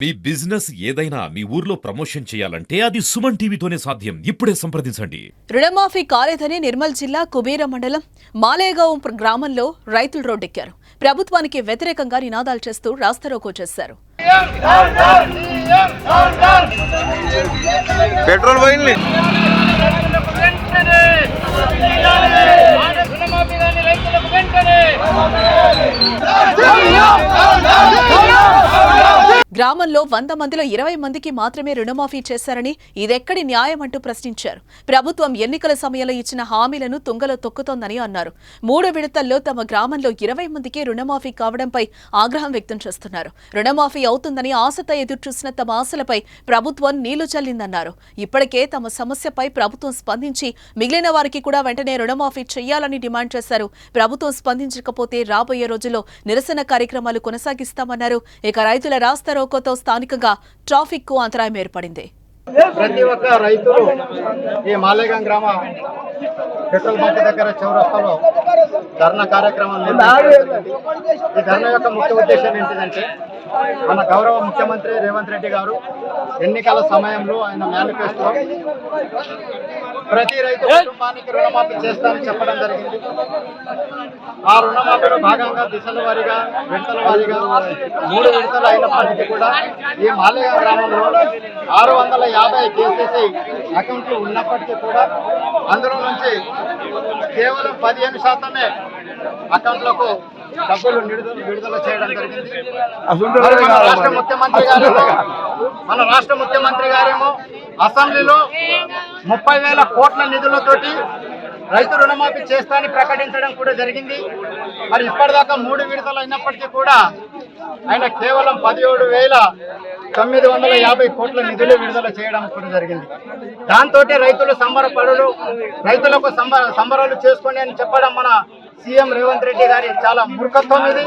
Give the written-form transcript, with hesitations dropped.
మీ business ఏదైనా మీ ఊర్లో promotion చేయాలంటే అది సుమన్ టీవీతోనే సాధ్యం. ఇప్పుడే సంప్రదించండి. రుణమాఫీ కాలేదని నిర్మల్ జిల్లా కుబేర మండలం మాలేగావ్ గ్రామంలో రైతులు రోడ్డెక్కారు. ప్రభుత్వానికి వ్యతిరేకంగా నినాదాలు చేస్తూ రాస్తారోకో చేశారు. పెట్రోల్ పోయింది. గ్రామంలో 100 మందిలో 20 మందికి మాత్రమే రుణమాఫీ చేశారని ఇదెక్కడి న్యాయం అంటూ ప్రశ్నించారు. ప్రభుత్వం ఎన్నికల సమయంలో ఇచ్చిన హామీలను తుంగలో తొక్కుతోందని అన్నారు. 3 విడతల్లో తమ గ్రామంలో 20 మందికి రుణమాఫీ కావడంపై ఆగ్రహం వ్యక్తం చేస్తున్నారు. రుణమాఫీ అవుతుందని ఆశతో ఎదురుచూసిన తమ ఆశలపై ప్రభుత్వం నీళ్లు చల్లిందన్నారు. ఇప్పటికే తమ సమస్యపై ప్రభుత్వం స్పందించి మిగిలిన వారికి కూడా వెంటనే రుణమాఫీ చేయాలని డిమాండ్ చేశారు. ప్రభుత్వం స్పందించకపోతే రాబోయే రోజుల్లో నిరసన కార్యక్రమాలు కొనసాగిస్తామన్నారు. ఇక రైతుల రాస్తారోకోతో స్థానికంగా ట్రాఫిక్ కు అంతరాయం ఏర్పడింది. ప్రతి ఒక్క రైతులు ఈ మాలేగాం గ్రామ పెట్రోల్ బంక్ దగ్గర చౌరస్తాలో ధర్నా కార్యక్రమం నిర్వహించడం. ఈ ధర్నా యొక్క ముఖ్య ఉద్దేశం ఏంటిదంటే, మన గౌరవ ముఖ్యమంత్రి రేవంత్ రెడ్డి గారు ఎన్నికల సమయంలో ఆయన మేనిఫెస్టోలో ప్రతి రైతు కుటుంబానికి రుణమాఫీ చేస్తామని చెప్పడం జరిగింది. ఆ రుణమాఫీలో భాగంగా దిశల వారీగా, విడతల వారీగా 3 విడతలు అయినప్పటికీ కూడా ఈ మాలేగాం గ్రామంలో 650 కేసీసీ అకౌంట్లు ఉన్నప్పటికీ కూడా అందులో నుంచి కేవలం 15% అకౌంట్లకు డబ్బులు విడుదల చేయడం జరిగింది. మన రాష్ట్ర ముఖ్యమంత్రి గారేమో అసెంబ్లీలో 30,000 కోట్ల నిధులతోటి రైతు రుణమాఫీ చేస్తానని ప్రకటించడం కూడా జరిగింది. మరి ఇప్పటిదాకా 3 విడతలు అయినప్పటికీ కూడా ఆయన కేవలం 17,950 కోట్ల నిధులు విడుదల చేయడం కూడా జరిగింది. దాంతో రైతులు రైతులకు సంబరాలు చేసుకోండి అని చెప్పడం మన సీఎం రేవంత్ రెడ్డి గారి చాలా మూర్ఖత్వం ఇది.